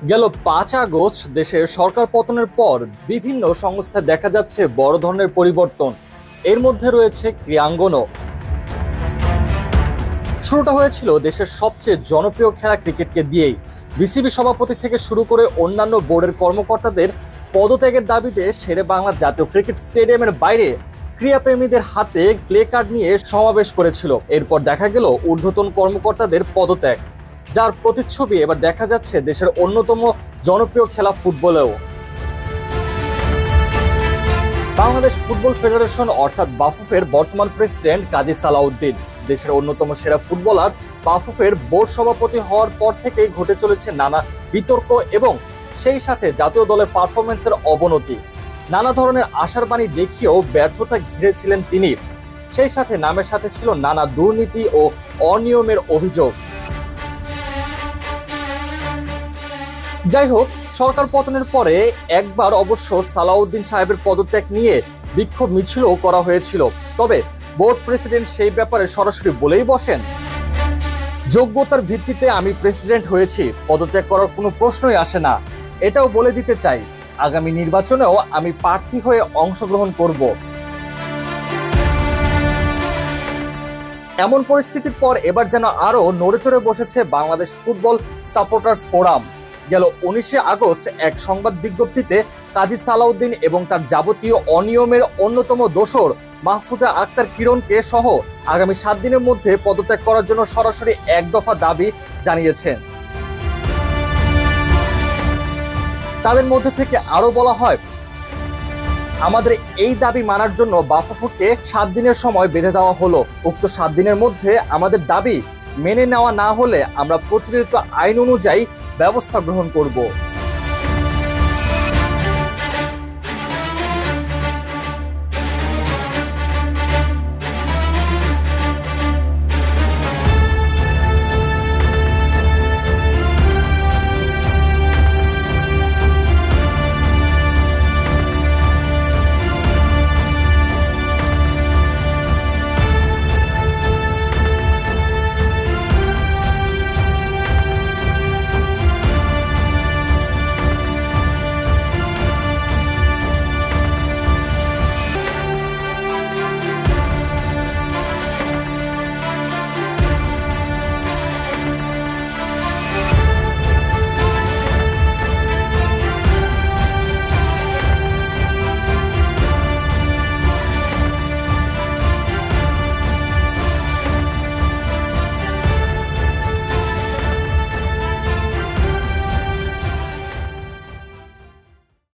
গেল ৫ আগস্ট দেশের সরকার পতনের পর বিভিন্ন সংস্থায় দেখা যাচ্ছে বড় ধরনের পরিবর্তন। এর মধ্যে রয়েছে ক্রীড়াঙ্গনও। শুরুটা হয়েছিল দেশের সবচেয়ে জনপ্রিয় খেলা ক্রিকেটকে দিয়েই। বিসিবি সভাপতি থেকে শুরু করে অন্যান্য বোর্ডের কর্মকর্তাদের পদত্যাগের দাবিতে শেরে বাংলা জাতীয় ক্রিকেট স্টেডিয়ামের বাইরে ক্রীড়াপ্রেমীদের হাতে প্লে কার্ড নিয়ে সমাবেশ করেছিল। এরপর দেখা গেল ঊর্ধ্বতন কর্মকর্তাদের পদত্যাগ, যার প্রতিচ্ছবি এবার দেখা যাচ্ছে দেশের অন্যতম জনপ্রিয় খেলা ফুটবলেও। বাংলাদেশ ফুটবল ফেডারেশন অর্থাৎ বাফুফের বর্তমান প্রেসিডেন্ট কাজী সালাউদ্দিন দেশের অন্যতম সেরা ফুটবলার বাফুফের বোর্ড সভাপতি হওয়ার পর থেকেই ঘটে চলেছে নানা বিতর্ক এবং সেই সাথে জাতীয় দলের পারফরমেন্সের অবনতি। নানা ধরনের আশার বাণী দেখিয়েও ব্যর্থতা ঘিরেছিলেন তিনি। সেই সাথে নামের সাথে ছিল নানা দুর্নীতি ও অনিয়মের অভিযোগ। যাই হোক, সরকার পতনের পরে একবার অবশ্য সালাউদ্দিন সাহেবের পদত্যাগ নিয়ে বিক্ষোভ মিছিলও করা হয়েছিল। তবে বোর্ড প্রেসিডেন্ট সেই ব্যাপারে সরাসরি বলেই বসেন, যোগ্যতার ভিত্তিতে আমি প্রেসিডেন্ট হয়েছি, পদত্যাগ করার কোনো প্রশ্নই আসে না। এটাও বলে দিতে চাই, আগামী নির্বাচনেও আমি প্রার্থী হয়ে অংশগ্রহণ করব। এমন পরিস্থিতির পর এবার যেন আরো নড়েচড়ে বসেছে বাংলাদেশ ফুটবল সাপোর্টার্স ফোরাম। গেল 19 আগস্ট এক সংবাদ বিজ্ঞপ্তিতে কাজী সালাউদ্দিন এবং তার যাবতীয় অনিয়মের অন্যতম দোসর মাহফুজা আক্তার কিরণকে সহ আগামী 7 দিনের মধ্যে পদত্যাগ করার জন্য সরাসরি এক দফা দাবি জানিয়েছেন। তাদের মধ্যে থেকে আরো বলা হয়, আমাদের এই দাবি মানার জন্য বাফুফেকে 7 দিনের সময় বেঁধে দেওয়া হলো। উক্ত 7 দিনের মধ্যে আমাদের দাবি মেনে নেওয়া না হলে আমরা প্রচলিত আইন অনুযায়ী ব্যবস্থা গ্রহণ করব।